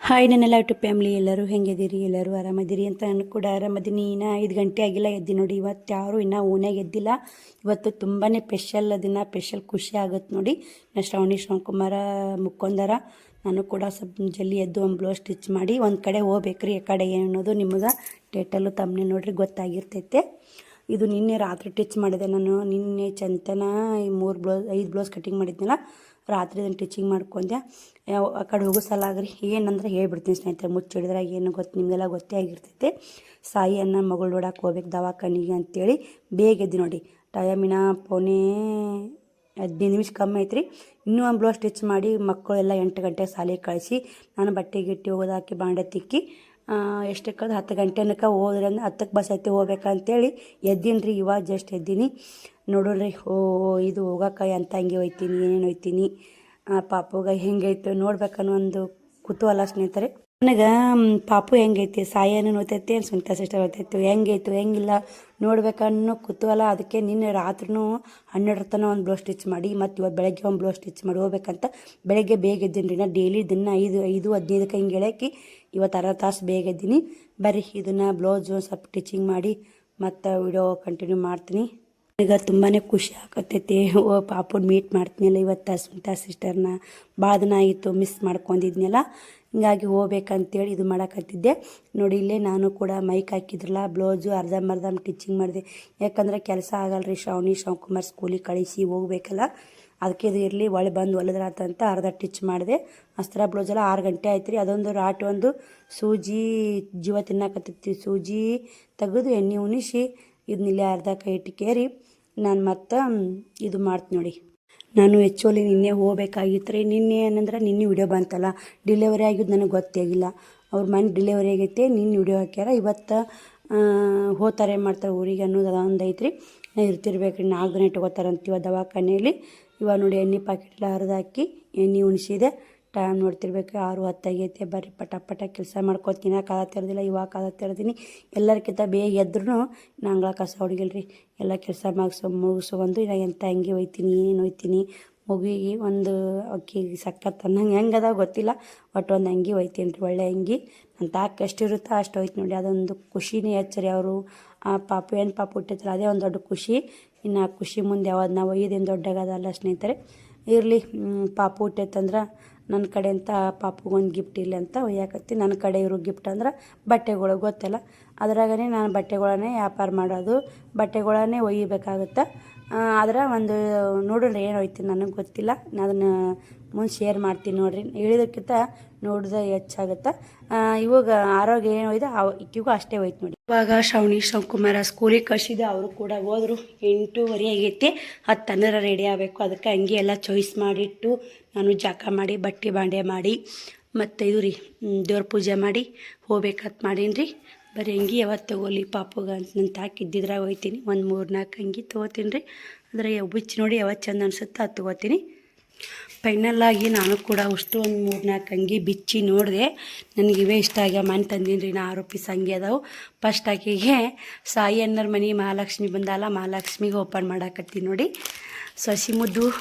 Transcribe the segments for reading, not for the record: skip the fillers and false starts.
Hi ನನ್ನೆಲ್ಲ YouTube family ಎಲ್ಲರೂ ಹೆಂಗಿದ್ದೀರಿ, ಎಲ್ಲರೂ ಆರಾಮದಿರಿ ಅಂತ ನಾನು ಕೂಡ ಆರಾಮದೀನಿ. ಇನ್ನೂ 5 ಗಂಟೆ ಆಗಿಲ್ಲ ಎದ್ದು ನೋಡಿ. ಇವತ್ತು ಯಾರು ಇನ್ನೂ ಓನ್ಯಾಗ ಎದ್ದಿಲ್ಲ. ಇವತ್ತು ತುಂಬಾ ಸ್ಪೆಷಲ್ ದಿನ, ಸ್ಪೆಷಲ್ ಖುಷಿ ಆಗುತ್ತೆ ನೋಡಿ. ಶ್ರವಣಕುಮಾರ ಮುಕ್ಕೊಂಡಾರ. ನಾನು ಕೂಡ ಸ್ವಲ್ಪ ಜಲ್ದಿ ಎದ್ದು ಒಂದು ಬ್ಲೌಸ್ ಸ್ಟಿಚ್ ಮಾಡಿ ಒಂದು ಕಡೆ ಹೋಗ್ಬೇಕ್ರಿ. ಆ ಕಡೆ ಏನು ಅನ್ನೋದು ನಿಮ್ಗೆ ಟೈಟಲ್ಲು ತಮ್ಮನೆ ನೋಡ್ರಿ ಗೊತ್ತಾಗಿರ್ತೈತೆ. ಇದು ನಿನ್ನೆ ರಾತ್ರಿ ಸ್ಟಿಚ್ ಮಾಡಿದೆ ನಾನು. ನಿನ್ನೆ ಚಂತನ 5 ಬ್ಲೌಸ್ ಕಟಿಂಗ್ ಮಾಡಿದ್ನಲ್ಲ, ರಾತ್ರಿ ಅದನ್ನು ಸ್ಟಿಚಿಂಗ್ ಮಾಡ್ಕೊಂಡೆ. ಆ ಕಡೆ ಹೋಗೋ ಸಲ ಆಗ್ರಿ ಏನಂದ್ರೆ ಹೇಳ್ಬಿಡ್ತೀನಿ ಸ್ನೇಹಿತರೆ, ಮುಚ್ಚಿಡಿದ್ರಾಗ ಏನು ನಿಮಗೆಲ್ಲ ಗೊತ್ತೇ ಆಗಿರ್ತೈತೆ. ಸಾಯಿ ಅನ್ನ ಮಗಳು ನೋಡಕ್ಕೆ ಹೋಗ್ಬೇಕು ದವಾಖಾನಿಗೆ ಅಂತೇಳಿ ಬೇಗ ಎದ್ದು ನೋಡಿ. ಟೈಮಿನ 15 ನಿಮಿಷ ಕಮ್ಮಿ ಐತ್ರಿ. ಇನ್ನೂ ಒಂದು ಬ್ಲೌಸ್ ಸ್ಟಿಚ್ ಮಾಡಿ ಮಕ್ಕಳೆಲ್ಲ 8 ಗಂಟೆ ಶಾಲೆಗೆ ಕಳಿಸಿ ನಾನು ಬಟ್ಟೆ ಗಿಟ್ಟಿ ಹೋಗೋದಾಕಿ ಬಾಂಡೆ ತಿಕ್ಕಿ ಎಷ್ಟಕ್ಕೆ 10 ಗಂಟೆ ತನಕ ಹೋದ್ರೆ ಅಂದ್ರೆ 10ಕ್ಕೆ ಬಸ್ ಐತಿ ಹೋಗ್ಬೇಕಂತೇಳಿ ಎದ್ದೀನಿ ರೀ. ಇವಾಗ ಜಸ್ಟ್ ಎದ್ದೀನಿ ನೋಡ್ರಿ. ಇದು ಹೋಗೋಕೆ ಅಂತ ಹಂಗೆ ಹೋಯ್ತೀನಿ, ಏನೇನು ಹೋಯ್ತೀನಿ, ಪಾಪುಗ ಹೆಂಗೈತೆ ನೋಡ್ಬೇಕನ್ನೋ ಒಂದು ಕುತೂಹಲ ಸ್ನೇಹಿತರೆ. ನನಗೆ ಪಾಪು ಹೆಂಗೈತಿ, ಸಾಯನೂ ನೋಯ್ತೈತಿ, ಸುನಿತಾ ಸಿಸ್ಟರ್ ಹೋಗ್ತೈತಿ, ಹೆಂಗೈತು ಹೆಂಗಿಲ್ಲ ನೋಡ್ಬೇಕನ್ನೋ ಕುತೂಹಲ. ಅದಕ್ಕೆ ನಿನ್ನೆ ರಾತ್ರಿನೂ 12 ತನಕ ಒಂದು ಬ್ಲೌಸ್ ಸ್ಟಿಚ್ ಮಾಡಿ ಮತ್ತು ಇವತ್ತು ಬೆಳಗ್ಗೆ ಒಂದು ಬ್ಲೌಸ್ ಸ್ಟಿಚ್ ಮಾಡಿ ಹೋಗ್ಬೇಕಂತ ಬೆಳಗ್ಗೆ ಬೇಗ ಎದ್ದೀನಿ ರೀ. ನಾನು ಡೈಲಿ ಇದನ್ನು 5:15ಕ್ಕೆ ಹಿಂಗೆ ಹೇಳಕ್ಕೆ ಇವತ್ತು ಅರ್ಧ ತಾಸು ಬೇಗ ಎದ್ದೀನಿ. ಬರ್ರಿ ಇದನ್ನು ಬ್ಲೌಸು ಸ್ವಲ್ಪ ಸ್ಟಿಚಿಂಗ್ ಮಾಡಿ ಮತ್ತು ವಿಡಿಯೋ ಕಂಟಿನ್ಯೂ ಮಾಡ್ತೀನಿ. ಈಗ ತುಂಬಾ ಖುಷಿ ಆಗತ್ತೈತಿ. ಪಾಪುನ ಮೀಟ್ ಮಾಡ್ತೀನಲ್ಲ ಇವತ್ತು, ಸುನಿತಾ ಸಿಸ್ಟರ್ನ ಭಾಳ ದಿನ ಆಗಿತ್ತು ಮಿಸ್ ಮಾಡ್ಕೊಂಡಿದ್ನಲ್ಲ, ಹಿಂಗಾಗಿ ಹೋಗ್ಬೇಕಂತೇಳಿ ಇದು ಮಾಡೋಕತ್ತಿದ್ದೆ ನೋಡಿ. ಇಲ್ಲೇ ನಾನು ಕೂಡ ಮೈಕ್ ಹಾಕಿದ್ರಲ್ಲ, ಬ್ಲೌಸು ಅರ್ಧಂಬರ್ಧ ಸ್ಟಿಚಿಂಗ್ ಮಾಡಿದೆ. ಯಾಕಂದರೆ ಕೆಲಸ ಆಗಲ್ಲ ರೀ. ಶ್ರವಣಕುಮಾರ್ ಸ್ಕೂಲಿಗೆ ಕಳಿಸಿ ಹೋಗ್ಬೇಕಲ್ಲ, ಅದಕ್ಕೆ ಇದು ಇರಲಿ ಒಳ್ಳೆ ಬಂದು ಹೊಲಿದ್ರಾತಂತ ಅರ್ಧ ಸ್ಟಿಚ್ ಮಾಡಿದೆ. ಅಸ್ತ್ರ ಬ್ಲೌಸೆಲ್ಲ 6 ಗಂಟೆ ಆಯ್ತು ರೀ. ಅದೊಂದು ರಾಟ್ ಒಂದು ಸೂಜಿ ಜೀವ ತಿನ್ನಕತ್ತೈತಿ. ಸೂಜಿ ತೆಗೆದು ಎಣ್ಣೆ ಉಣಿಸಿ ಇದನ್ನಿಲ್ಲೇ ಅರ್ಧ ಕೈ ಇಟ್ಕೇರಿ ನಾನು ಮತ್ತೆ ಇದು ಮಾಡ್ತೀನಿ ನೋಡಿ. ನಾನು ಆ್ಯಕ್ಚುಲಿ ನಿನ್ನೆ ಹೋಗ್ಬೇಕಾಗಿತ್ತು ರೀ. ನಿನ್ನೆ ಏನಂದ್ರೆ ನಿನ್ನೆ ವಿಡಿಯೋ ಬಂತಲ್ಲ, ಡಿಲಿವರಿ ಆಗಿದ್ದು ನನಗೆ ಗೊತ್ತಾಗಿಲ್ಲ. ಅವ್ರ ಮನೆ ಡಿಲಿವರಿ ಆಗೈತೆ, ನಿನ್ನೆ ವಿಡಿಯೋ ಹಾಕ್ಯಾರ. ಇವತ್ತು ಹೋಗ್ತಾರೆ ಮಾಡ್ತಾರೆ ಊರಿಗೆ ಅನ್ನೋದು ಅದೊಂದು ಐತ್ರಿ. ಇರ್ತಿರ್ಬೇಕು ರೀ. 4 ದಿನ ಇಟ್ಕೋತಾರಂತೀವ ದವಾಖಾನೆಯಲ್ಲಿ. ಇವಾಗ ನೋಡಿ ಎಣ್ಣೆ ಪ್ಯಾಕೆಟ್ ಎಲ್ಲ ಹರಿದು ಹಾಕಿ ಎಣ್ಣೆ ಉಣಿಸಿದೆ. ಟೈಮ್ ನೋಡ್ತಿರ್ಬೇಕು 6:10 ಆಗೈತೆ. ಬರ್ರಿ ಪಟ ಕೆಲಸ ಮಾಡ್ಕೊತೀನಿ. ಕಾಲತ್ತಿರೋದಿಲ್ಲ, ಇವಾಗ ಕಾಲತ್ತಿರ್ತೀನಿ. ಎಲ್ಲರಿಗಿಂತ ಬೇಗ ಎದ್ರೂ ನಂಗಳ ಕಸ ಹೊಡಿಗಿಲ್ರಿ, ಎಲ್ಲ ಕೆಲಸ ಮುಗಿಸ್ಕೊಂಡು ಇನ್ನು ಎಂತ ಹಂಗೆ ಹೋಯ್ತೀನಿ, ಏನು ಹೋಯ್ತೀನಿ. ಮಗುವಿಗೆ ಒಂದು ಅಕ್ಕಿಗೆ ಸಕ್ಕತ್ತು ಅನ್ನಂಗೆ ಹೆಂಗದ ಗೊತ್ತಿಲ್ಲ, ಒಟ್ಟು ಒಂದು ಅಂಗಿ ಹೋಯ್ತೀನಿ ರೀ. ಒಳ್ಳೆ ಅಂಗಿ ನನ್ನ ತಾಕ ಎಷ್ಟಿರುತ್ತೋ ಅಷ್ಟು ಹೋಯ್ತು ನೋಡಿ. ಅದೊಂದು ಖುಷಿನೇ ಹೆಚ್ಚರಿ. ಅವರು ಆ ಪಾಪು ಹುಟ್ಟಿರ್ತಾರೆ, ಅದೇ ಒಂದು ದೊಡ್ಡ ಖುಷಿ. ಇನ್ನು ಆ ಖುಷಿ ಮುಂದೆ ಯಾವ್ದು ನಾವು ಒಯ್ದೇನು ದೊಡ್ಡಾಗದಲ್ಲ ಸ್ನೇಹಿತರೆ. ಇರಲಿ, ಪಾಪು ಹುಟ್ಟೈತಂದ್ರೆ ನನ್ನ ಕಡೆ ಅಂತ ಪಾಪುಗೊಂದು ಗಿಫ್ಟ್ ಇಲ್ಲ ಅಂತ ಒಯ್ಯಾಕತ್ತಿ. ನನ್ನ ಕಡೆ ಇರೋ ಗಿಫ್ಟ್ ಅಂದ್ರೆ ಬಟ್ಟೆಗಳು ಗೊತ್ತಲ್ಲ, ಅದ್ರಾಗನೇ ನಾನು ಬಟ್ಟೆಗಳನ್ನೇ ವ್ಯಾಪಾರ ಮಾಡೋದು, ಬಟ್ಟೆಗಳನ್ನೇ ಒಯ್ಯಬೇಕಾಗುತ್ತೆ. ಆದ್ರೆ ಒಂದು ನೋಡ್ರಿ ಏನು ಹೋಯ್ತೀನಿ ನನಗೆ ಗೊತ್ತಿಲ್ಲ. ನಾನು ಅದನ್ನು ಮುಂದೆ ಶೇರ್ ಮಾಡ್ತೀನಿ ನೋಡಿರಿ. ಹೇಳಿದಕ್ಕಿಂತ ನೋಡಿದ್ರೆ ಹೆಚ್ಚಾಗುತ್ತೆ. ಇವಾಗ ಆರೋಗ್ಯ ಏನು ಹೋಯ್ತು ಇಕ್ಕಿಗೂ ಅಷ್ಟೇ ಹೋಯ್ತು ನೋಡಿ. ಇವಾಗ ಶ್ರವಣಕುಮಾರ ಸ್ಕೂಲಿಗೆ ಕಳಿಸಿದೆ. ಅವರು ಕೂಡ ಹೋದರು. 8:30 ಆಗೈತಿ. 10 ರೆಡಿ ಆಗಬೇಕು. ಅದಕ್ಕೆ ಹಂಗೆ ಎಲ್ಲ ಚಾಯ್ಸ್ ಮಾಡಿಟ್ಟು ನಾನು ಜಾಕ ಮಾಡಿ ಬಟ್ಟೆ ಬಾಂಡೆ ಮಾಡಿ ಮತ್ತು ಇದು ರೀ ದೇವ್ರ ಪೂಜೆ ಮಾಡಿ ಹೋಗ್ಬೇಕಂತ ಮಾಡೀನಿ ರೀ. ಬರೀ ಅಂಗಿ ಯಾವತ್ತು ತೊಗೊಲಿ ಪಾಪುಗ ಅಂತ ನಾನು ತಾಕಿದ್ದಿದ್ರಾಗ ಹೋಗ್ತೀನಿ. ಒಂದು 3-4 ಅಂಗಿ ತೊಗೋತೀನಿ ರೀ. ಆದರೆ ಬಿಚ್ಚಿ ನೋಡಿ ಯಾವತ್ತು ಚಂದ ಅನಿಸುತ್ತೆ ಅದು ತೊಗೋತೀನಿ. ಫೈನಲ್ಲಾಗಿ ನಾನು ಕೂಡ ಅಷ್ಟು ಒಂದು 3-4 ಅಂಗಿ ಬಿಚ್ಚಿ ನೋಡಿದೆ. ನನಗೆ ಇವೇ ಇಷ್ಟ ಆಗ್ಯಾವ. ಮನೆ ತಂದೀನಿ ರೀ. 6 ಪೀಸ್ ಅಂಗಿ ಅದಾವೆ. ಫಸ್ಟ್ ಆಕೆಗೆ ಸಾಯಿ ಅನ್ನೋರ ಮನೆ ಮಹಾಲಕ್ಷ್ಮಿ ಬಂದಲ್ಲ, ಮಹಾಲಕ್ಷ್ಮಿಗೆ ಓಪನ್ ಮಾಡಾಕತ್ತೀನಿ ನೋಡಿ. ಸಸಿ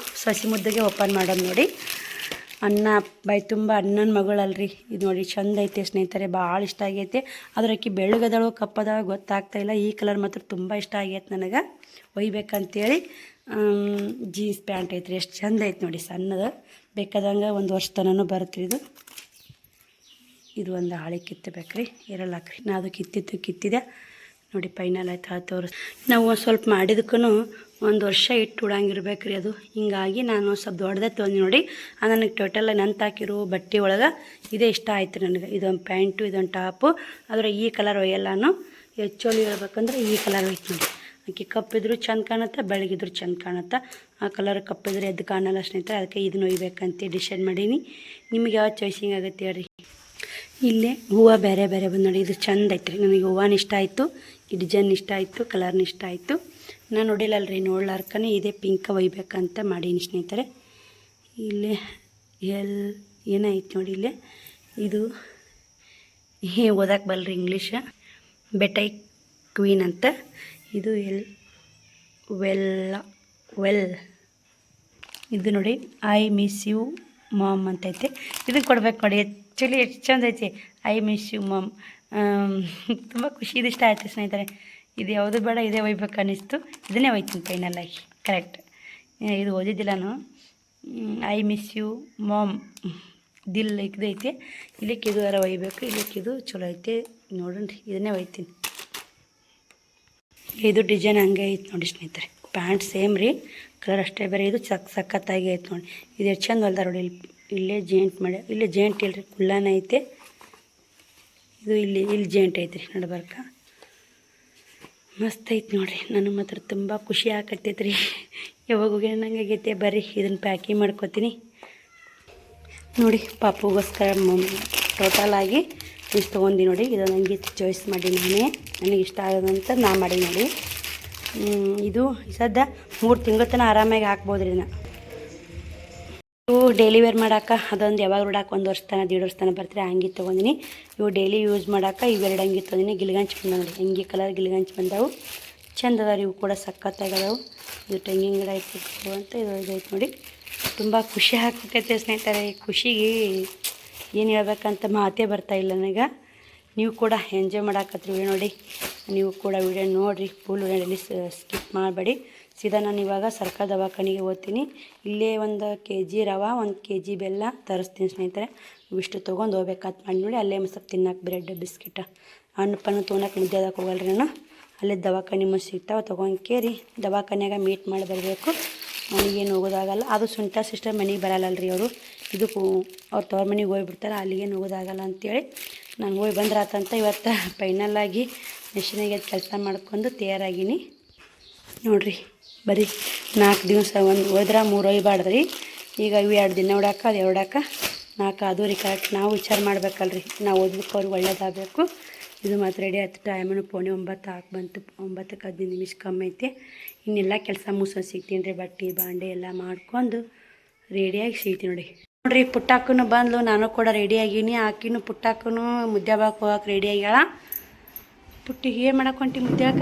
ಮುದ್ದಿಗೆ ಓಪನ್ ಮಾಡೋದು ನೋಡಿ. ಅನ್ನ ಬಾಯಿ ತುಂಬ ಅಣ್ಣನ ಮಗಳಲ್ರಿ ಇದು ನೋಡಿ. ಚಂದ ಐತೆ ಸ್ನೇಹಿತರೆ, ಭಾಳ ಇಷ್ಟ ಆಗೈತೆ. ಅದ್ರ ಆಕಿ ಬೆಳ್ಳಗದಳು ಕಪ್ಪದಳು ಗೊತ್ತಾಗ್ತಾಯಿಲ್ಲ. ಈ ಕಲರ್ ಮಾತ್ರ ತುಂಬ ಇಷ್ಟ ಆಗೈತೆ ನನಗೆ, ಒಯ್ಬೇಕಂತೇಳಿ. ಜೀನ್ಸ್ ಪ್ಯಾಂಟ್ ಐತ್ರಿ, ಎಷ್ಟು ಚಂದ ಐತೆ ನೋಡಿ. ಸಣ್ಣದು ಬೇಕಾದಂಗೆ 1 ವರ್ಷ ತನೂ ಬರುತ್ತೆ ಇದು ಒಂದು ಹಾಳೆ ಕಿತ್ತಬೇಕ್ರಿ, ಇರಲ್ಲಾಕ್ರಿ. ನಾ ಅದು ಕಿತ್ತಿದೆ ನೋಡಿ. ಫೈನಲ್ ಆಯ್ತು. ತೋರಿಸ್ ನಾವು ಒಂದು ಸ್ವಲ್ಪ ಮಾಡಿದಕ್ಕೂ 1 ವರ್ಷ ಇಟ್ಟು ಉಡಂಗಿರ್ಬೇಕು ರೀ ಅದು. ಹಿಂಗಾಗಿ ನಾನು ಸ್ವಲ್ಪ ದೊಡ್ಡದೇ ತೊಗೊಂಡು ನೋಡಿ. ನನಗೆ ಟೋಟಲ್ ನಂತಾಕಿರೋ ಬಟ್ಟೆ ಒಳಗೆ ಇದೇ ಇಷ್ಟ ಆಯ್ತು ನನಗೆ. ಇದೊಂದು ಪ್ಯಾಂಟು, ಇದೊಂದು ಟಾಪು. ಆದರೆ ಈ ಕಲರ್ ಒಯ್ಯಲ್ಲಾನು. ಹೆಚ್ಚೋಲಿ ಹೇಳ್ಬೇಕಂದ್ರೆ ಈ ಕಲರ್ ಒಯ್ತು ನೋಡಿ. ಆಕೆ ಕಪ್ಪಿದ್ರು ಚೆಂದ ಕಾಣುತ್ತೆ, ಬೆಳಗಿದ್ರು ಚೆಂದ ಕಾಣುತ್ತೆ. ಆ ಕಲರ್ ಕಪ್ಪಿದ್ರೆ ಎದ್ದು ಕಾಣಲ್ಲ ಸ್ನೇಹಿತರೆ. ಅದಕ್ಕೆ ಇದನ್ನು ಒಯ್ಬೇಕಂತ ಡಿಸೈಡ್ ಮಾಡೀನಿ. ನಿಮಗೆ ಯಾವ ಚಾಯ್ಸಿಂಗ್ ಆಗುತ್ತೆ ಹೇಳ್ರಿ. ಇಲ್ಲೇ ಹೂವು ಬೇರೆ ಬಂದು ನೋಡಿ. ಇದು ಚೆಂದ ಐತ್ರಿ. ನನಗೆ ಹೂವನ ಇಷ್ಟ ಆಯಿತು, ಈ ಡಿಸೈನ್ ಇಷ್ಟ ಆಯಿತು, ಕಲರ್ನ ಇಷ್ಟ ಆಯಿತು. ನಾನು ನೋಡಿಲ್ಲಲ್ರಿ, ನೋಡ್ಲಾರ್ಕನೇ ಇದೇ ಪಿಂಕ್ ಒಯ್ಬೇಕಂತ ಮಾಡೀನಿ ಸ್ನೇಹಿತರೆ. ಇಲ್ಲೇ ಏನೈತೆ ನೋಡಿ. ಇಲ್ಲೇ ಇದು ಓದಕ್ಕೆ ಬಲ್ರಿ ಇಂಗ್ಲೀಷ. ಬೆಟೈ ಕ್ವೀನ್ ಅಂತ. ಇದು ವೆಲ್ ಇದು ನೋಡಿ. ಐ ಮಿಸ್ ಯು ಮಾಮ್ ಅಂತೈತೆ. ಇದನ್ನು ಕೊಡ್ಬೇಕು ನೋಡಿ. ಆ್ಯಕ್ಚುಲಿ ಎಷ್ಟು ಚಂದ ಐತಿ. I miss you mum. ತುಂಬ ಖುಷಿದು ಇಷ್ಟ ಆಯಿತು ಸ್ನೇಹಿತರೆ. ಇದು ಯಾವುದು ಬೇಡ, ಇದೇ ಒಯ್ಬೇಕು ಅನ್ನಿಸ್ತು. ಇದನ್ನೇ ಒಯ್ತೀನಿ ಫೈನಲಾಗಿ. ಕರೆಕ್ಟ್, ಇದು ಓದಿದ್ದಿಲ್ಲ ನಾನು. ಐ ಮಿಸ್ ಯು ಮಾಮ್ ದಿಲ್ ಇದೈತಿ. ಇಲ್ಲಿಕ್ಕೆ ಇದು ಯಾರ ಒಯ್ಬೇಕು, ಇಲ್ಲಿಕ್ಕೆ ಇದು ಚಲೋ ಐತಿ ನೋಡ್ರಿ, ಇದನ್ನೇ ಒಯ್ತೀನಿ. ಇದು ಡಿಸೈನ್ ಹಂಗೆ ಐತೆ ನೋಡಿ ಸ್ನೇಹಿತರೆ. ಪ್ಯಾಂಟ್ ಸೇಮ್ ರೀ, ಕಲರ್ ಅಷ್ಟೇ ಬೇರೆ. ಇದು ಸಖತ್ತಾಗಿ ಐತೆ ನೋಡಿ. ಇದು ಎಷ್ಟು ಚಂದ ಹೊಲ್ದಾರ ನೋಡಿ. ಇಲ್ಲೇ ಜೇಂಟ್ ಮಾಡಿ, ಇಲ್ಲೇ ಜೇಂಟ್ ಇಲ್ರಿ, ಕುಳ್ಳಾನ ಐತೆ. ಇದು ಇಲ್ಲಿ ಜೇಂಟ್ ಐತ್ರಿ ನಡ್ಬರ್ಕ. ಮಸ್ತ್ ಐತೆ ನೋಡಿರಿ. ನನಗೆ ಮಾತ್ರ ತುಂಬ ಖುಷಿ ಆಗತ್ತೈತೆ ರೀ. ಯಾವಾಗ ಹೋಗಿ ನಂಗೆ ಆಗೈತೆ. ಬರ್ರಿ ಇದನ್ನು ಪ್ಯಾಕಿಂಗ್ ಮಾಡ್ಕೊತೀನಿ ನೋಡಿ. ಪಾಪುಗೋಸ್ಕರ ಟೋಟಲಾಗಿ ಇಷ್ಟು ತೊಗೊಂಡು ನೋಡಿ. ಇದು ನನಗೆ ಚಾಯ್ಸ್ ಮಾಡಿ ನನಗೆ ಇಷ್ಟ ಆಗೋದಂತ ನಾ ಮಾಡಿ ನೋಡಿ. ಇದು ಸದ್ಯ 3 ತಿಂಗಳ ತನಕ ಆರಾಮಾಗಿ ಹಾಕ್ಬೋದು ರೀ. ಇವು ಡೈಲಿ ವೇರ್ ಮಾಡೋಕೆ ಅದೊಂದು ಯಾವಾಗ ನೋಡಕ್ಕೆ 1 ವರ್ಷ ತನಕ 1.5 ವರ್ಷ ತನಕ ಬರ್ತಾರೆ. ಅಂಗಿ ತೊಗೊಂಡಿನಿ. ಇವು ಡೈಲಿ ಯೂಸ್ ಮಾಡೋಕೆ ಇವೆರಡು ಅಂಗಿ ತೊಗೊಂಡಿನಿ. ಗಿಲ್ಗಂಚ್ ಬಂದ ನೋಡಿ, ಅಂಗಿ ಕಲರ್ ಗಿಲ್ಗಂಚ್ ಬಂದವು. ಚಂದ ಅದಾವ. ಇವು ಕೂಡ ಸಖತ್ತಾಗದವು. ಇದು ತೆಂಗಿನ ಗಿಡ ಐತಿ ಅಂತ ಇದೈತೆ ನೋಡಿ. ತುಂಬ ಖುಷಿ ಆಗ್ತೈತೆ ಸ್ನೇಹಿತರೆ. ಖುಷಿಗೆ ಏನು ಹೇಳ್ಬೇಕಂತ ಮಾತೇ ಬರ್ತಾಯಿಲ್ಲ ನನಗೆ. ನೀವು ಕೂಡ ಎಂಜಾಯ್ ಮಾಡಾಕತ್ರಿ ವಿಡಿಯೋ ನೋಡಿ. ನೀವು ಕೂಡ ವಿಡಿಯೋ ನೋಡಿರಿ, ಫುಲ್ ವಿಡಿಯೋದಲ್ಲಿ ಸ್ಕಿಪ್ ಮಾಡಬೇಡಿ. ಸೀದಾ ನಾನು ಇವಾಗ ಸರ್ಕಾರಿ ದವಾಖಾನೆಗೆ ಹೋಗ್ತೀನಿ. ಇಲ್ಲೇ 1 kg ರವೆ, 1 kg ಬೆಲ್ಲ ತರಿಸ್ತೀನಿ ಸ್ನೇಹಿತರೆ. ಇವಿಷ್ಟು ತೊಗೊಂಡು ಹೋಗ್ಬೇಕಂತ ಮಾಡಿ ನೋಡಿ. ಅಲ್ಲೇ ಸ್ವಲ್ಪ ತಿನ್ನಕ್ಕೆ ಬ್ರೆಡ್ ಬಿಸ್ಕಿಟ್ ಹಣ್ಣು ಪಣ್ಣು ತೊಗೊಳಕ್ಕೆ ಮುದ್ದೆ ಅದಕ್ಕೆ ಹೋಗಲ್ರಿ ನಾನು. ಅಲ್ಲೇ ದವಾಖಾನೆ ಸಿಗ್ತಾವೆ ತೊಗೊಂಡ್ಕೇರಿ ದವಾಖಾನ್ಯಾಗ ಮೀಟ್ ಮಾಡಿ ಬರಬೇಕು. ಮನೆಗೇನು ಹೋಗೋದಾಗಲ್ಲ. ಅದು ಸುಂಟ ಸಿಸ್ಟರ್ ಮನೆಗೆ ಬರಲ್ಲಲ್ರಿ ಅವರು. ಇದಕ್ಕೂ ಅವ್ರು ತವ್ರ ಮನೆಗೆ ಹೋಗ್ಬಿಡ್ತಾರೆ. ಅಲ್ಲಿಗೇನು ಹೋಗೋದಾಗಲ್ಲ ಅಂಥೇಳಿ ನಾನು ಹೋಗಿ ಬಂದ್ರಾತಂತ ಇವತ್ತು ಫೈನಲ್ಲಾಗಿ ಮೆಷಿನಾಗೆ ಕೆಲಸ ಮಾಡ್ಕೊಂಡು ತಯಾರಾಗೀನಿ ನೋಡಿರಿ. ಬರೀ 4 ದಿವಸ ಒಂದು ಹೋದ್ರೆ 3 ಒಯ್ಬಾರ್ದ್ರಿ. ಈಗ ಇವು 2 ದಿನ ಹೊಡಾಕ ಅದು ಹೊಡಾಕ 4 ಅದು ರೀ. ಕರೆಕ್ಟ್ ನಾವು ವಿಚಾರ ಮಾಡ್ಬೇಕಲ್ರಿ. ನಾವು ಓದ್ಲಿಕ್ಕೆ ಅವ್ರಿಗೆ ಒಳ್ಳೇದಾಗಬೇಕು. ಇದು ಮಾತ್ರ ರೆಡಿ ಆಯ್ತು. ಟೈಮನ್ನು 9:15 ಆಗಿ ಬಂತು. 9ಕ್ಕೆ 15 ನಿಮಿಷ ಕಮ್ಮಿ ಐತೆ. ಇನ್ನೆಲ್ಲ ಕೆಲಸ ಮುಗಿಸೋದು ಸಿಗ್ತೀನಿ ರೀ. ಬಟ್ಟೆ ಬಾಂಡೆ ಎಲ್ಲ ಮಾಡ್ಕೊಂಡು ರೆಡಿಯಾಗಿ ಸಿಗ್ತೀನಿ ನೋಡಿರಿ. ಪುಟ್ಟಾಕನು ಬಂದ್ಲು, ನಾನು ಕೂಡ ರೆಡಿಯಾಗೀನಿ. ಆಕಿನೂ ಪುಟ್ಟಾಕನು ಮುದ್ದೆ ಬಾಕ್ ಹೋಗಕ್ಕೆ ರೆಡಿ ಆಗ್ಯಾಳ. ಪುಟ್ಟಿಗೆ ಏನು ಮಾಡಕ್ಕೆ ಹೊಂಟಿ ಮುದ್ದ್ಯಾಕ?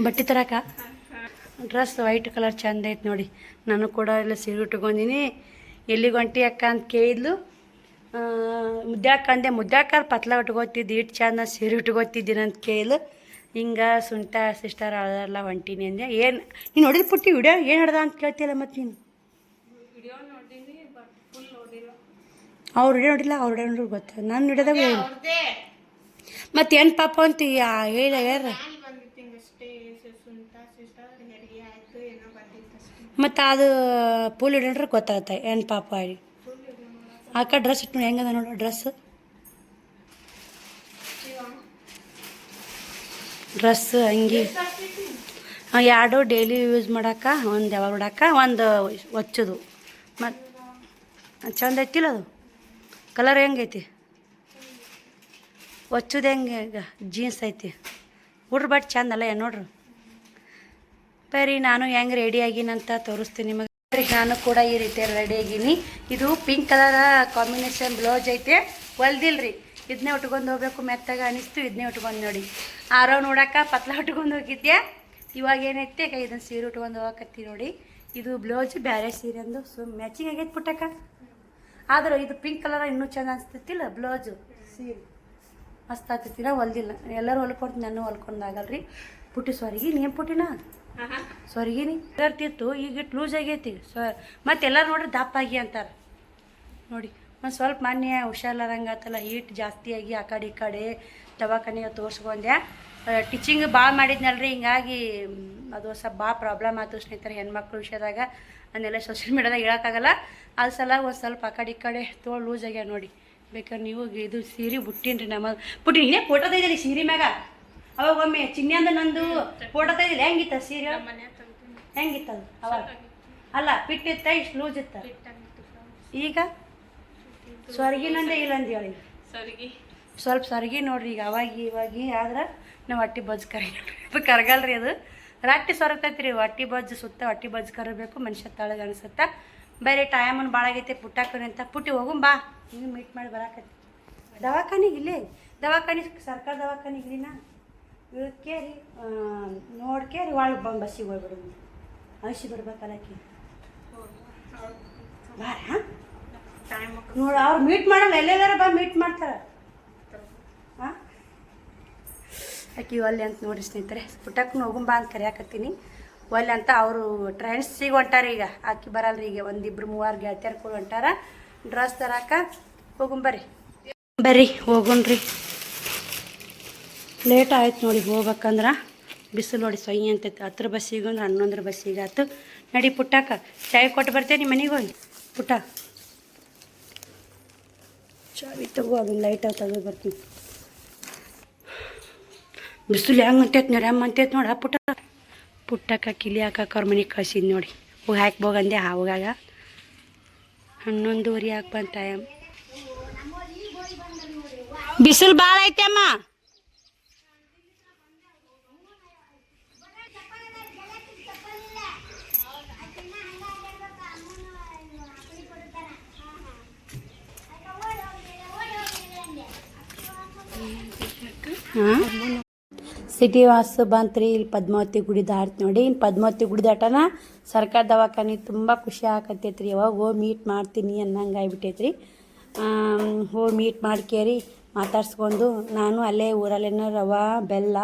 ಬಟ್ಟೆ ತರಕ. ಡ್ರೆಸ್ ವೈಟ್ ಕಲರ್ ಚಂದ ಐತೆ ನೋಡಿ. ನಾನು ಕೂಡ ಎಲ್ಲ ಸೀರೆ ಉಟ್ಕೊಂಡಿನಿ. ಎಲ್ಲಿಗೆ ಹೊಂಟಿ ಅಕ್ಕ ಅಂತ ಕೇಳಿದ್ಲು. ಮುದ್ದ್ಯಾಕ ಅಂದೆ. ಮುದ್ದ್ಯಾಕ ಪತ್ಲ ಉಟ್ಕೋತಿದ್ದು ಇಟ್ಟು ಚಂದ ಸೀರೆ ಉಟ್ಕೋತಿದ್ದೀನಿ ಅಂತ ಕೇಳಿದ್ಲು. ಹಿಂಗೆ ಸುಂಟ ಸಿಸ್ಟರ್ ಅಳದಲ್ಲ ಹೊಂಟೀನಿ ಅಂದೆ. ಏನು ನೀನು ನೋಡಿದ ಪುಟ್ಟಿ ವಿಡಿಯೋ ಏನು ಹಿಡ್ದ ಅಂತ ಕೇಳ್ತಿಲ್ಲ ಮತ್ತು ನೀನು? ಅವ್ರು ವಿಡಿಯೋ ನೋಡಿಲ್ಲ. ಅವ್ರು ವಿಡಿಯೋ ನೋಡಿದ್ರೆ ಗೊತ್ತ. ನಾನು ವಿಡಿಯೋದಾಗ ಮತ್ತು ಏನು ಪಾಪ ಅಂತ ಹೇಳ ಯಾರು ಮತ್ತು ಅದು ಪೂಲ್ ಹಿಡಿದ್ರೆ ಗೊತ್ತಾಗುತ್ತೆ ಏನು ಪಾಪ ಹೇಳಿ. ಆಕ ಡ್ರೆಸ್ ಇಟ್ಟು ನೋಡಿ ಹೆಂಗದ ನೋಡು ಡ್ರೆಸ್ ಅಂಗಿ 2 ಡೈಲಿ ಯೂಸ್ ಮಾಡೋಕೆ, ಒಂದು ಯಾವಾಗ ನೋಡೋಕೆ, ಒಂದು ಒಚ್ಚೋದು. ಮತ್ತು ಚಂದ ಐತಿಲ್ಲ ಅದು ಕಲರ್ ಹೆಂಗೈತಿ? ಒಚ್ಚೋದು ಹೆಂಗೆ ಈಗ ಜೀನ್ಸ್ ಐತಿ. ಹುಡ್ರು ಬಟ್ ಚಂದ ಅಲ್ಲ ನೋಡ್ರಿ. ಬರೀ ನಾನು ಹೆಂಗೆ ರೆಡಿ ಆಗಿನಂತ ತೋರಿಸ್ತೀನಿ ನಿಮಗೆ. ನಾನು ಕೂಡ ಈ ರೀತಿ ರೆಡಿ ಆಗೀನಿ. ಇದು ಪಿಂಕ್ ಕಲರ್ ಕಾಂಬಿನೇಷನ್ ಬ್ಲೌಸ್ ಐತೆ. ಹೊಲ್ದಿಲ್ರಿ. ಇದನ್ನೇ ಉಟ್ಕೊಂಡು ಹೋಗ್ಬೇಕು ಮೆತ್ತಾಗ ಅನಿಸ್ತು. ಇದನ್ನೇ ಉಟ್ಕೊಂಡು ನೋಡಿ. ಆರೋ ನೋಡೋಕೆ ಪತ್ಲ ಉಟ್ಕೊಂಡು ಹೋಗಿದ್ದೆ. ಇವಾಗ ಏನೈತೆ ಇದನ್ನು ಸೀರೆ ಉಟ್ಕೊಂಡು ಹೋಗಕತ್ತಿ ನೋಡಿ. ಇದು ಬ್ಲೌಸ್ ಬೇರೆ ಸೀರೆ ಅಂದು ಮ್ಯಾಚಿಂಗ್ ಆಗೈತೆ ಪುಟ್ಟಕ್ಕ. ಆದ್ರೆ ಇದು ಪಿಂಕ್ ಕಲರ್ ಇನ್ನೂ ಚಂದ ಅನಿಸ್ತೈತಿಲ್ಲ ಬ್ಲೌಸು ಸೀರೆ. ಮಸ್ತ್ ಆಗ್ತೈತಿಲ್ಲ. ಹೊಲ್ದಿಲ್ಲ. ಎಲ್ಲರೂ ಹೊಲ್ಕೊಡ್ತೀನಿ, ನಾನು ಹೊಲ್ಕೊಂಡಾಗಲ್ರಿ. ಪುಟ್ಟಿ ಸ್ವರ್ಗಿ ನೀನು ಪುಟ್ಟಿನ ಸ್ವರ್ಗಿನಿ ಇರ್ತಿತ್ತು. ಈಗ ಇಟ್ಟು ಲೂಸ್ ಆಗೈತಿ. ಮತ್ತು ಎಲ್ಲರೂ ನೋಡ್ರಿ ದಪ್ಪ ಆಗಿ ಅಂತಾರೆ ನೋಡಿ. ಒಂದು ಸ್ವಲ್ಪ ಮಾನ್ಯ ಹುಷಾರಿಲ್ಲದಂಗೆ ಆತಲ್ಲ. ಹೀಟ್ ಜಾಸ್ತಿ ಆಗಿ ಆ ಕಡೆ ದವಾಖಾನೆಗೆ ತೋರಿಸ್ಕೊಂಡೆ. ಟೀಚಿಂಗ್ ಭಾಳ ಮಾಡಿದ್ನಲ್ರಿ. ಹಿಂಗಾಗಿ ಅದು ಸ್ವಲ್ಪ ಭಾಳ ಪ್ರಾಬ್ಲಮ್ ಆಯ್ತು ಸ್ನೇಹಿತರೆ. ಹೆಣ್ಮಕ್ಳು ವಿಷಯದಾಗ ಅದನ್ನೆಲ್ಲ ಸೋಷಿಯಲ್ ಮೀಡಿಯಾದಾಗ ಹೇಳೋಕ್ಕಾಗಲ್ಲ. ಅದು ಸಲ ಒಂದು ಸ್ವಲ್ಪ ಆ ಕಡೆ ತೋಳು ಲೂಸ್ ಆಗ್ಯಾವ ನೋಡಿ. ಬೇಕಾದ್ರೆ ನೀವು ಇದು ಸೀರೆ ಬಿಟ್ಟಿನ್ರಿ. ನಮ್ಮ ಪುಟ್ಟಿ ನೀನೇ ಫೋಟೋ ತೆಗೆದಿಲ್ಲ ಸೀರೆ ಮ್ಯಾಗ. ಅವಾಗ ಒಮ್ಮೆ ಚಿನ್ನಂದ ನಂದು ಫೋಟೋ ತೆಗೆದಿಲ್ಲ. ಹೆಂಗಿತ್ತ ಸೀರೆ? ಹೆಂಗಿತ್ತದು ಅವಾಗ? ಅಲ್ಲ ಪಿಟ್ಟಿತ್ತ, ಇಷ್ಟು ಲೂಸ್ ಇತ್ತ. ಈಗ ಸ್ವರ್ಗಿನಂದೇ ಇಲ್ಲ ಅಂದ ಹೇಳಿ. ಸ್ವಲ್ಪ ಸ್ವರ್ಗಿ ನೋಡ್ರಿ. ಈಗ ಇವಾಗ ಆದ್ರೆ ನಾವು ಹೊಟ್ಟಿ ಬಜ್ಜು ಕರಗಲ್ರಿ. ಅದು ರಟ್ಟಿ ಸೊರಗ್ತೈತಿ ರೀ. ಹೊಟ್ಟಿ ಬಜ್ಜು ಸುತ್ತ ಹೊಟ್ಟಿ ಬಜ್ಜು ಕರಬೇಕು. ಮನುಷ್ಯ ತಳಗ ಅನಿಸುತ್ತೆ. ಬೇರೆ ಟೈಮನ್ನು ಭಾಳ ಆಗೈತೆ. ಪುಟ್ಟಾಕನಿ ಅಂತ ಪುಟ್ಟಿ ಹೋಗು ಬಾ. ಹಿಂಗೆ ಮೀಟ್ ಮಾಡಿ ಬರಾಕತ್ತಿ ದವಾಖಾನಿಗೆ. ಇಲ್ಲೇ ದವಾಖಾನೆ ಸರ್ಕಾರ ದವಾಖಾನಿಗೆ ರೀ. ನಾ ಕೇರಿ ನೋಡ್ಕೇರಿ ಒಳಗೆ ಬಸ್ಸಿಗೆ ಹೋಗ್ಬಿಡು. ಔಷಧಿ ಬರ್ಬೇಕಲ್ಲಕ್ಕಿ ಬಾರ. ನೋಡಿ ಅವ್ರು ಮೀಟ್ ಮಾಡಲ್ಲ, ಎಲ್ಲೆಲ್ಲಾರ ಮೀಟ್ ಮಾಡ್ತಾರೆ. ಹಾಂ ಆಕಿ ಒಲ್ಲೆ ಅಂತ ನೋಡ್ರಿ ಸ್ನೇಹಿತರೆ, ಪುಟ್ಟಕ್ಕೂ ಹೋಗುಂಬ ಅಂತ ಕರೆಯಾಕತ್ತೀನಿ. ಒಲ್ಲೆ ಅಂತ ಅವರು ಟ್ರೆಂಡ್ಸಿಗೆ ಹೊಂಟಾರ. ಈಗ ಆಕಿ ಬರಲ್ರಿ, ಈಗ ಒಂದಿಬ್ರು ಮೂವಾರು ಗೆಳತಿಯರು ಕೂಡ ಹೊಂಟಾರ ಡ್ರೆಸ್ ತರಾಕ. ಹೋಗುಂಬರ್ರಿ ಬರ್ರಿ ಹೋಗೋಣ್ರಿ. ಲೇಟ್ ಆಯ್ತು ನೋಡಿ ಹೋಗ್ಬೇಕಂದ್ರೆ. ಬಿಸಿಲು ನೋಡಿ ಸೊಯ್ಯಿ ಅಂತೈತೆ. 10 ಬಸ್ಸಿಗೆ ಅಂದ್ರೆ 11 ಬಸ್ಸಿಗೆ ಆಯ್ತು. ನಡಿ ಪುಟ್ಟಕ್ಕ ಚಾಯ್ ಕೊಟ್ಟು ಬರ್ತೇನೆ ನಿಮ್ಮ ಮನೆಗೆ ಹೋಗಿ. ಪುಟ್ಟ ಚಾವಿ ತಗೋ, ಅದನ್ನ ಲೈಟ್ ತೆಗೆದು ಬರ್ತೀನಿ. ಬಿಸಿಲು ಹೆಂಗೆ ಅಂತೈತೆ ನೋಡಿ, ಅಂತೈತೆ ನೋಡಿ. ಪುಟ್ಟಕ್ಕ ಕಿಲಿ ಹಾಕಕ್ಕೆ ಅವ್ರ ಮನೆಗೆ ಕಳ್ಸಿದ್ ನೋಡಿ. ಹೋಗಿ ಹಾಕ್ಬೋಗಂದೆ ಹೋಗಾಗ 11:30 ಹಾಕಿ ಬಂದು ಟೈಮ್. ಬಿಸಿಲು ಭಾಳ ಐತೆ ಅಮ್ಮ. ಸಿಟಿ ವಾಸ ಬಂತ್ರಿ. ಇಲ್ಲಿ ಪದ್ಮಾವತಿ ಗುಡಿ ದಾಟ್ತಿ ನೋಡಿ. ಇನ್ನು ಪದ್ಮಾವತಿ ಗುಡಿ ದಾಟನ ಸರ್ಕಾರ ದವಾಖಾನೆ. ತುಂಬ ಖುಷಿ ಆಕತ್ತೈತ್ರಿ. ಯಾವಾಗ ಹೋಗಿ ಮೀಟ್ ಮಾಡ್ತೀನಿ ಅನ್ನಂಗೆ ಆಗ್ಬಿಟ್ಟೈತ್ರಿ. ಹೋಗಿ ಮೀಟ್ ಮಾಡ್ಕೇರಿ ಮಾತಾಡ್ಸ್ಕೊಂಡು ನಾನು ಅಲ್ಲೇ ಊರಲ್ಲೇನೋ ರವೆ ಬೆಲ್ಲ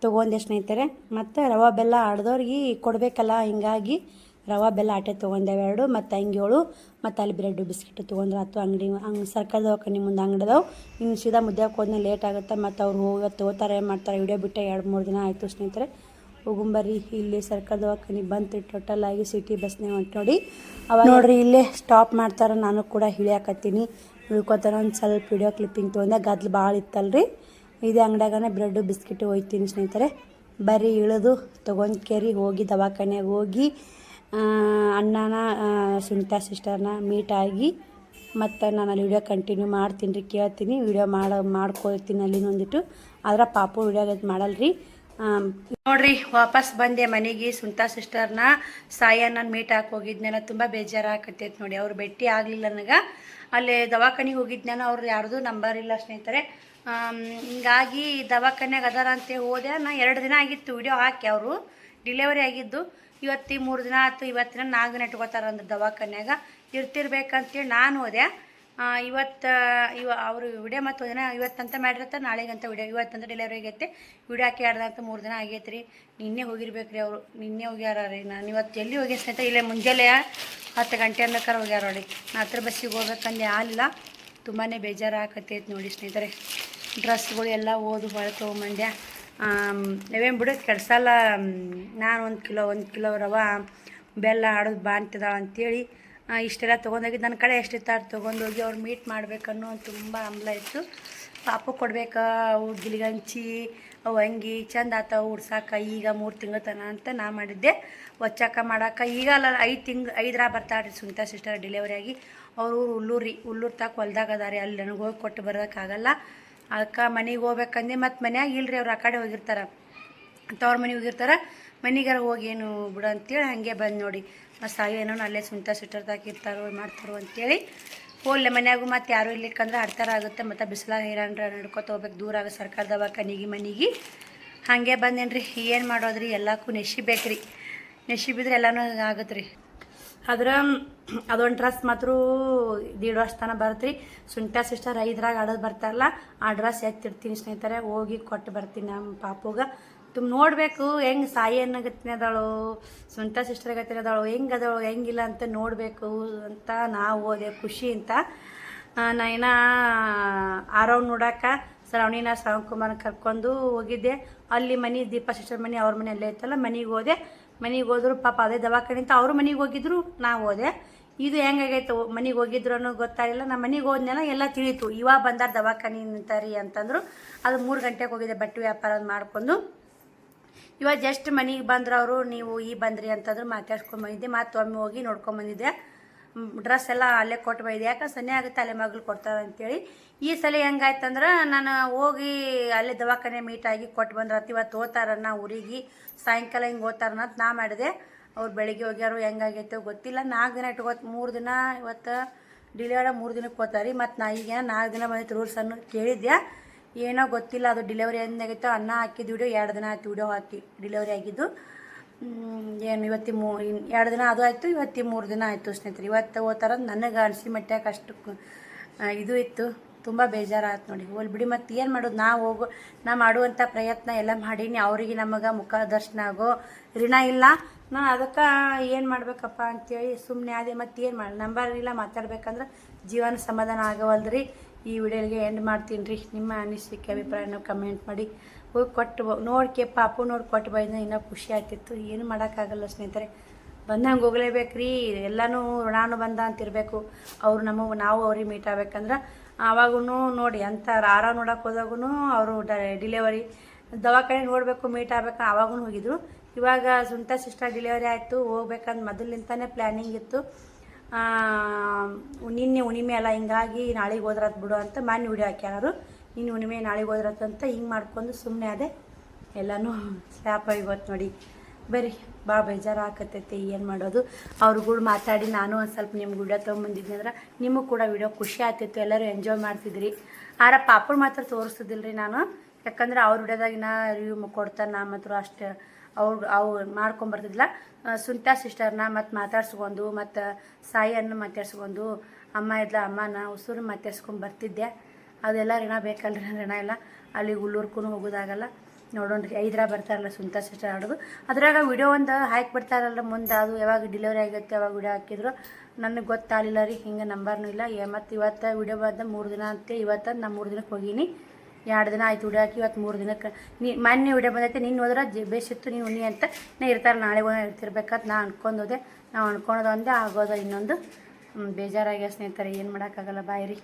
ತೊಗೊಂಡೆ ಸ್ನೇಹಿತರೆ. ಮತ್ತು ರವೆ ಬೆಲ್ಲ ಆಡ್ದವ್ರಿಗೆ ಕೊಡಬೇಕಲ್ಲ, ಹಿಂಗಾಗಿ ರವೆ ಬೆಲ್ಲ ಆಟೆ ತೊಗೊಂಡೆವೆರಡು. ಮತ್ತು ಅಂಗಿಗಳು ಮತ್ತು ಅಲ್ಲಿ ಬ್ರೆಡ್ಡು ಬಿಸ್ಕಿಟ್ ತೊಗೊಂಡ್ರೆ ಆಯ್ತು. ಅಂಗಡಿ ಸರ್ಕಾರ ದವಾಖಾನೆ ಮುಂದೆ ಅಂಗಡಿದವು. ಇನ್ನು ಸೀದಾ ಮುದ್ದೆಗೆ ಹೋದ್ಮೇಲೆ ಲೇಟ್ ಆಗುತ್ತೆ. ಮತ್ತು ಅವ್ರು ಹೋಗಿ ತೊಗೋತಾರೆ ಮಾಡ್ತಾರೆ. ವಿಡಿಯೋ ಬಿಟ್ಟು 2-3 ದಿನ ಆಯಿತು ಸ್ನೇಹಿತರೆ. ಹೋಗುಂಬರ್ರಿ. ಇಲ್ಲಿ ಸರ್ಕಾರ ದವಾಖಾನೆ ಬಂತು ಟೋಟಲ್ ಆಗಿ ಸಿಟಿ ಬಸ್ನೇ ಹೊಂಟು ನೋಡಿ. ಅವಾಗ ನೋಡ್ರಿ ಇಲ್ಲೇ ಸ್ಟಾಪ್ ಮಾಡ್ತಾರೆ. ನಾನು ಕೂಡ ಇಳಿಯಾಕತ್ತೀನಿ. ಇಳ್ಕೊತಾರೆ. ಒಂದು ಸ್ವಲ್ಪ ವಿಡಿಯೋ ಕ್ಲಿಪ್ಪಿಂಗ್ ತೊಗೊಂಡೆ. ಗದ್ಲು ಭಾಳ ಇತ್ತಲ್ರಿ. ಇದೇ ಅಂಗಡಿಯಾಗನೇ ಬ್ರೆಡ್ಡು ಬಿಸ್ಕಿಟು ಒಯ್ತೀನಿ ಸ್ನೇಹಿತರೆ. ಬರ್ರಿ ಇಳಿದು ತೊಗೊಂಡು ಕೇರಿ ಹೋಗಿ ದವಾಖಾನೆಗೆ ಹೋಗಿ ಅಣ್ಣನ ಸುನಿತಾ ಸಿಸ್ಟರ್ನ ಮೀಟಾಗಿ ಮತ್ತು ನಾನು ಅಲ್ಲಿ ವಿಡಿಯೋ ಕಂಟಿನ್ಯೂ ಮಾಡ್ತೀನಿ ರೀ. ಕೇಳ್ತೀನಿ ವಿಡಿಯೋ ಮಾಡ್ಕೊಳ್ತೀನಿ ಅಲ್ಲಿನೊಂದಿಟ್ಟು. ಆದ್ರೆ ಪಾಪು ವಿಡಿಯೋ ಮಾಡಲ್ರಿ. ನೋಡ್ರಿ ವಾಪಸ್ ಬಂದೆ ಮನೆಗೆ. ಸುನಿತಾ ಸಿಸ್ಟರ್ನ ಸಾಯನ್ನ ಮೀಟ್ ಹಾಕಿ ಹೋಗಿದ್ನೆಲ್ಲ. ತುಂಬ ಬೇಜಾರು ಆಕತ್ತೈತೆ ನೋಡಿ. ಅವ್ರು ಭೇಟಿ ಆಗಲಿಲ್ಲ ನನಗೆ. ಅಲ್ಲಿ ದವಾಖಾನೆಗೆ ಹೋಗಿದ್ನೇನೋ ಅವ್ರು ಯಾರ್ದು ನಂಬರ್ ಇಲ್ಲ ಸ್ನೇಹಿತರೆ. ಹಿಂಗಾಗಿ ದವಾಖಾನ್ಯಾಗ ಅದಾರ ಅಂತ ಹೋದೆ. ನಾ 2 ದಿನ ಆಗಿತ್ತು ವಿಡಿಯೋ ಹಾಕಿ. ಅವರು ಡಿಲೆವರಿ ಆಗಿದ್ದು ಇವತ್ತು 3 ದಿನ ಆಯ್ತು. ಇವತ್ತಿನ 4 ದಿನ ಇಟ್ಕೋತಾರ ಅಂದ್ರೆ ದವಾಖಾನ್ಯಾಗ ಇರ್ತಿರ್ಬೇಕಂತೇಳಿ ನಾನು ಹೋದೆ. ಇವತ್ತು ಅವರು ವಿಡಿಯೋ ಮತ್ತು ದಿನ ಇವತ್ತಂತ ಮಾಡಿರತ್ತೆ, ನಾಳೆಗಂತ ವಿಡಿಯೋ. ಇವತ್ತಂತ ಡೆಲಿವರಿ ಆಗೈತೆ. ವಿಡಿಯೋ ಹಾಕಿ 2 ದಿನ ಅಂತ 3 ದಿನ ಆಗೈತೆ ರೀ. ನಿನ್ನೆ ಹೋಗಿರ್ಬೇಕು ರೀ ಅವರು. ನಿನ್ನೆ ಹೋಗ್ಯಾರ ರೀ. ನಾನು ಇವತ್ತು ಎಲ್ಲಿ ಹೋಗಿ ಸ್ನೇಹಿತರೆ, ಇಲ್ಲೇ ಮುಂಜಾನೆ 10 ಗಂಟೆ ಅನ್ನೋಕ್ಕಾರ ಹೋಗ್ಯಾರ ನೋಡಿ. 4 ಬಸ್ಸಿಗೆ ಹೋಗ್ಬೇಕಂದ್ರೆ ಆಗಿಲ್ಲ. ತುಂಬಾ ಬೇಜಾರು ಆಕತ್ತೈತೆ ನೋಡಿ ಸ್ನೇಹಿತರೆ. ಡ್ರೆಸ್ಗಳು ಎಲ್ಲ ಓದು ಹೊಳೆ ತೊಗೊಂಬಂದೆ. ನೀವೇನು ಬಿಡೋದು ಕೆಡ್ಸಲ್ಲ. ನಾನು 1 ಕಿಲೋ ರವೆ ಬೆಲ್ಲ ಆಡೋದು ಬಾ ಅಂತಿದ್ದಾಳೆ ಅಂಥೇಳಿ ಇಷ್ಟೆಲ್ಲ ತೊಗೊಂಡೋಗಿ ನನ್ನ ಕಡೆ ಎಷ್ಟಿತ್ತು ಅದು ತೊಗೊಂಡೋಗಿ ಅವ್ರು ಮೀಟ್ ಮಾಡ್ಬೇಕನ್ನೋ ತುಂಬ ಹಂಬಲ ಇತ್ತು. ಪಾಪು ಕೊಡ್ಬೇಕಾ ಅವು ಗಿಲಿಗಂಚಿ ಅವು ಅಂಗಿ ಚಂದ ಆತವು ಉಡ್ಸಾಕ. ಈಗ 3 ತಿಂಗಳ ತನ ಅಂತ ನಾ ಮಾಡಿದ್ದೆ ಒಚ್ಚಾಕ ಮಾಡೋಕೆ. ಈಗ ಅಲ್ಲ 5 ಬರ್ತಾಳ್ರಿ ಸುನಿತಾ ಸಿಸ್ಟರ್ ಡೆಲಿವರಿ ಆಗಿ. ಅವರು ಹುಲ್ಲೂರು ತಕ್ಕ ಹೊಲ್ದಾಗ ಅದಾರೆ. ಅಲ್ಲಿ ನನಗೆ ಹೋಗಿ ಕೊಟ್ಟು ಬರೋಕ್ಕಾಗಲ್ಲ. ಅದಕ್ಕೆ ಮನೆಗೆ ಹೋಗ್ಬೇಕಂದೆ. ಮತ್ತು ಮನ್ಯಾಗ ಇಲ್ಲರಿ, ಅವ್ರು ಆ ಕಡೆ ಹೋಗಿರ್ತಾರೆ, ತವ್ರ ಮನೆಗೆ ಹೋಗಿರ್ತಾರೆ. ಮನೆಗಾರ ಹೋಗಿ ಏನು ಬಿಡು ಅಂತೇಳಿ ಹಾಗೆ ಬಂದು ನೋಡಿ. ಮತ್ತು ಸಾಯೋ ಏನೋ ಅಲ್ಲೇ ಸುನಿತಾ ಸಿಸ್ಟರ್ ತಾಕಿರ್ತಾರೋ ಮಾಡ್ತಾರೋ ಅಂತೇಳಿ ಹೋಗ್ಲೆ. ಮನ್ಯಾಗೂ ಮತ್ತು ಯಾರೂ ಇರ್ಲಿಕ್ಕಂದ್ರೆ ಆಡ್ತಾರ ಆಗುತ್ತೆ. ಮತ್ತು ಬಿಸಿಲಾಗ ಹೈರಾಣ್ರ ನಡ್ಕೊತ ಹೋಗ್ಬೇಕು. ದೂರ ಆಗ ಸರ್ಕಾರ ದವಾಖಾನಿಗೆ ಮನೆಗೆ ಹಾಗೆ ಬಂದೇನ್ರಿ. ಏನು ಮಾಡೋದ್ರಿ, ಎಲ್ಲಕ್ಕೂ ನೆಶಿಬೇಕ್ರಿ. ನೆಶಿಬಿದ್ರೆ ಎಲ್ಲನೂ ಆಗತ್ತೆ ರೀ. ಅದೊಂದು ಡ್ರೆಸ್ ಮಾತ್ರ 1.5 ವರ್ಷ ತನಕ ಬರುತ್ತೆ ರೀ. ಸುನಿತಾ ಸಿಸ್ಟರ್ 5ರಾಗ ಆಡೋದು ಬರ್ತಾರಲ್ಲ, ಆ ಡ್ರೆಸ್ ಎತ್ತಿರ್ತೀನಿ ಸ್ನೇಹಿತರೆ. ಹೋಗಿ ಕೊಟ್ಟು ಬರ್ತೀನಿ ನಮ್ಮ ಪಾಪುಗೆ. ನೋಡಬೇಕು ಹೆಂಗೆ ಸಾಯಿ ಅನ್ನಗತ್ತಿನದಾಳು, ಸುನಿತಾ ಸಿಸ್ಟರ್ ಗತ್ತಿನದಾಳು, ಹೆಂಗೆ ಅದಾಳು ಹೆಂಗಿಲ್ಲ ಅಂತ ನೋಡಬೇಕು ಅಂತ ನಾವು ಹೋದೆ ಖುಷಿ ಅಂತ. ನಾ ಏನೋ ಆರವ್ ನೋಡೋಕೆ ಶ್ರಾವಣಿನ ಶ್ರಾವಣಕುಮಾರನ ಕರ್ಕೊಂಡು ಹೋಗಿದ್ದೆ. ಅಲ್ಲಿ ಮನೆ ದೀಪಾ ಸಿಸ್ಟರ್ ಮನೆ ಅವ್ರ ಮನೆ ಅಲ್ಲೇ ಇತ್ತಲ್ಲ, ಮನೆಗೆ ಹೋದೆ. ಮನೆಗೆ ಹೋದ್ರು ಪಾಪ ಅದೇ ದವಾಖಾನೆ ಅಂತ ಅವ್ರ ಮನೆಗೆ ಹೋಗಿದ್ರು, ನಾವು ಹೋದೆ. ಇದು ಹೆಂಗಾಗೈತೆ ಮನೆಗೆ ಹೋಗಿದ್ರು ಅನ್ನೋದು ಗೊತ್ತಾಗಿಲ್ಲ. ನಮ್ಮ ಮನೆಗೆ ಹೋದ್ನೆಲ್ಲ ಎಲ್ಲ ತಿಳಿತು. ಇವಾಗ ಬಂದಾರ ದವಾಖಾನೆ ನಿಂತಾರಿ ಅಂತಂದರು. ಅದು 3 ಗಂಟೆಗೆ ಹೋಗಿದ್ದೆ ಬಟ್ಟೆ ವ್ಯಾಪಾರ ಮಾಡ್ಕೊಂಡು. ಇವಾಗ ಜಸ್ಟ್ ಮನೆಗೆ ಬಂದ್ರು ಅವರು. ನೀವು ಬಂದ್ರಿ ಅಂತಂದ್ರು ಮಾತಾಡ್ಸ್ಕೊಂಡು ಬಂದಿದ್ದೆ. ಮತ್ತು ಒಮ್ಮೆ ಹೋಗಿ ನೋಡ್ಕೊಂಬಂದಿದ್ದೆ. ಡ್ರೆಸ್ ಎಲ್ಲ ಅಲ್ಲೇ ಕೊಟ್ಟು ಬಂದಿದ್ದೆ. ಯಾಕೆ ಸನ್ನೆ ಆಗುತ್ತೆ ಅಲ್ಲೇ ಮಗಳು ಕೊಡ್ತಾರೆ ಅಂತೇಳಿ. ಈ ಸಲ ಹೆಂಗಾಯ್ತಂದ್ರೆ ನಾನು ಹೋಗಿ ಅಲ್ಲೇ ದವಾಖಾನೆ ಮೀಟಾಗಿ ಕೊಟ್ಟು ಬಂದ್ರೆ ಇವತ್ತು ಹೋಗ್ತಾರನ್ನ ಊರಿಗೆ. ಸಾಯಂಕಾಲ ಹಿಂಗೆ ಹೋಗ್ತಾರನ್ನ ಅಂತ ನಾ ಮಾಡಿದೆ. ಅವ್ರು ಬೆಳಿಗ್ಗೆ ಹೋಗ್ಯಾರು. ಹೆಂಗಾಗೈತೆ ಗೊತ್ತಿಲ್ಲ. 4 ದಿನ ಇಟ್ಕೋತ 3 ದಿನ ಇವತ್ತು ಡಿಲಿವರಿ 3 ದಿನಕ್ಕೆ ಹೋಗ್ತಾರೆ. ಮತ್ತು ನಾ ಈಗ 4 ದಿನ ಬಂದಿತ್ತು ರೂಲ್ಸ್ ಅನ್ನು ಕೇಳಿದ್ದೆ. ಏನೋ ಗೊತ್ತಿಲ್ಲ ಅದು ಡಿಲಿವರಿ ಎಂದಾಗೈತೋ. ಅನ್ನ ಹಾಕಿದ್ದು ವಿಡಿಯೋ 2 ದಿನ ಆಯ್ತು ವಿಡಿಯೋ ಹಾಕಿ ಡಿಲಿವರಿ ಆಗಿದ್ದು. ಏನು ಇವತ್ತಿ 2 ದಿನ ಅದು ಆಯಿತು, ಇವತ್ತಿ 3 ದಿನ ಆಯಿತು ಸ್ನೇಹಿತರೆ. ಇವತ್ತು ಹೋಗ್ತಾರ ನನಗೆ ಅನಿಸಿ ಮಟ್ಟಾಗ ಅಷ್ಟು ಇದು ಇತ್ತು, ತುಂಬ ಬೇಜಾರಾಯ್ತು ನೋಡಿ. ಹೋಲ್ ಬಿಡಿ, ಮತ್ತು ಏನು ಮಾಡೋದು, ನಾ ಮಾಡುವಂಥ ಪ್ರಯತ್ನ ಎಲ್ಲ ಮಾಡೀನಿ. ಅವರಿಗೆ ನಮಗೆ ಮುಖ ದರ್ಶನ ಆಗೋ ಋಣ ಇಲ್ಲ. ನಾ ಅದಕ್ಕೆ ಏನು ಮಾಡಬೇಕಪ್ಪ ಅಂಥೇಳಿ ಸುಮ್ಮನೆ ಅದೇ. ಮತ್ತು ಏನು ಮಾಡಿ ನಂಬರ್ ಇಲ್ಲ, ಮಾತಾಡ್ಬೇಕಂದ್ರೆ ಜೀವನ ಸಮಾಧಾನ ಆಗವಲ್ದ್ರಿ. ಈ ವಿಡಿಯೋಗೆ ಎಂಡ್ ಮಾಡ್ತೀನಿ ರೀ. ನಿಮ್ಮ ಅನಿಸಿಕೆ ಅಭಿಪ್ರಾಯನ ಕಮೆಂಟ್ ಮಾಡಿ. ಹೋಗಿ ಕೊಟ್ಟು ನೋಡ್ಕೆ ಪಾಪು ನೋಡಿ ಕೊಟ್ಟು ಬೈದ ಇನ್ನೂ ಖುಷಿ ಆಗ್ತಿತ್ತು. ಏನು ಮಾಡೋಕ್ಕಾಗಲ್ಲ ಸ್ನೇಹಿತರೆ, ಬಂದಂಗೆ ಹೋಗ್ಲೇಬೇಕು ರೀ. ಎಲ್ಲನೂ ಋಣಾನು ಬಂದ ಅಂತಿರಬೇಕು. ನಾವು ಅವ್ರಿಗೆ ಮೀಟ್ ಆಗ್ಬೇಕಂದ್ರೆ ಆವಾಗೂ ನೋಡಿ ಅಂತ ನೋಡೋಕೆ ಹೋದಾಗೂ ಅವರು ಡಿಲೆವರಿ ದವಾಖಾನೆ ನೋಡಬೇಕು, ಮೀಟ್ ಆಗ್ಬೇಕು, ಆವಾಗೂ ಹೋಗಿದ್ರು. ಇವಾಗ ಸುಂಟ ಸಿಸ್ಟರ್ ಡಿಲೆವರಿ ಆಯಿತು, ಹೋಗ್ಬೇಕಂದು ಮೊದಲಿಂದನೇ ಪ್ಲ್ಯಾನಿಂಗ್ ಇತ್ತು. ನಿನ್ನೆ ಹುಣ್ಣಿಮೆ ಅಲ್ಲ, ಹಿಂಗಾಗಿ ನಾಳೆಗೆ ಹೋದ್ರತ್ ಬಿಡು ಅಂತ ಮೊನ್ನೆ ವಿಡಿಯೋ ಹಾಕ್ಯಾರು. ನಿನ್ನೆ ಹುಣ್ಣಿಮೆ ನಾಳೆಗೆ ಹೋದ್ರತ್ತಂತ ಹಿಂಗೆ ಮಾಡ್ಕೊಂಡು ಸುಮ್ಮನೆ ಅದೇ. ಎಲ್ಲನೂ ಸ್ಲ್ಯಾಪ್ ಇವತ್ತು ನೋಡಿ. ಬರೀ ಭಾಳ ಬೇಜಾರು ಆಕತ್ತೈತಿ, ಏನು ಮಾಡೋದು. ಅವ್ರುಗಳು ಮಾತಾಡಿ ನಾನು ಒಂದು ಸ್ವಲ್ಪ ನಿಮ್ಗೆ ವಿಡಿಯೋ ತೊಗೊಂಬಂದಿದ್ದೆ ಅಂದ್ರೆ ನಿಮಗೂ ಕೂಡ ವಿಡಿಯೋ ಖುಷಿ ಆಗ್ತಿತ್ತು, ಎಲ್ಲರೂ ಎಂಜಾಯ್ ಮಾಡ್ತಿದ್ರಿ. ಪಾಪುರ್ ಮಾತ್ರ ತೋರಿಸ್ತಿದ್ದಿಲ್ಲ ರೀ ನಾನು, ಯಾಕಂದ್ರೆ ಅವ್ರ ವಿಡಿಯೋದಾಗಿನ ರಿವ್ಯೂ ಕೊಡ್ತಾರೆ. ನಾ ಮಾತ್ರ ಅಷ್ಟು ಅವ್ರು ಮಾಡ್ಕೊಂಬರ್ತಿದ್ದಿಲ್ಲ. ಸುಂಟ ಸಿಸ್ಟರ್ನ ಮತ್ತು ಮಾತಾಡ್ಸ್ಕೊಂಡು, ಮತ್ತು ಸಾಯಿಯನ್ನು ಮಾತಾಡ್ಸ್ಕೊಂಡು, ಅಮ್ಮ ಇದ್ಲ ಅಮ್ಮನ ಉಸುರು ಮಾತಾಡ್ಸ್ಕೊಂಡು ಬರ್ತಿದ್ದೆ. ಅದೆಲ್ಲ ಋಣ ಬೇಕಲ್ರಿ, ಋಣ ಎಲ್ಲ ಅಲ್ಲಿ ಉಳ್ಳೂರ್ಗೂ ಹೋಗೋದಾಗಲ್ಲ. ನೋಡೋಣ್ರಿ, 5 ಬರ್ತಾರಲ್ಲ ಸುಂಟ ಸಿಸ್ಟರ್ ಆಡೋದು, ಅದ್ರಾಗ ವಿಡಿಯೋ ಒಂದು ಹಾಕಿ ಬಿಡ್ತಾರಲ್ಲ ಮುಂದೆ. ಅದು ಯಾವಾಗ ಡಿಲಿವರಿ ಆಗುತ್ತೆ ಅವಾಗ ವಿಡಿಯೋ ಹಾಕಿದ್ರು, ನನಗೆ ಗೊತ್ತಾಗಲಿಲ್ಲ ರೀ. ಹಿಂಗೆ ನಂಬರ್ನೂ ಇಲ್ಲ. ಮತ್ತು ಇವತ್ತು ವಿಡಿಯೋ ಬಂದ 3 ದಿನ ಅಂತೆ. ಇವತ್ತು ನಾನು 3 ದಿನಕ್ಕೆ ಹೋಗೀನಿ. 2 ದಿನ ಆಯ್ತು ವಿಡಿಯೋ ಹಾಕಿ. ಇವತ್ತು 3 ದಿನಕ್ಕೆ ಮೊನ್ನೆ ವಿಡಿಯೋ ಬಂದೈತೆ. ನೀನು ಹೋದ್ರೆ ಬೇಸಿತ್ತು, ನೀನು ಉಣ್ಣಿ ಅಂತ ನಾ ಇರ್ತಾರೆ, ನಾಳೆ ಇರ್ತಿರ್ಬೇಕಂತ ನಾ ಅನ್ಕೊಂಡೋದೆ. ನಾವು ಅನ್ಕೊಳೋದು ಒಂದೇ, ಆಗೋದು ಇನ್ನೊಂದು. ಬೇಜಾರಾಗ್ಯ ಸ್ನೇಹಿತರೆ, ಏನು ಮಾಡೋಕ್ಕಾಗಲ್ಲ. ಬಾಯ್ ರೀ.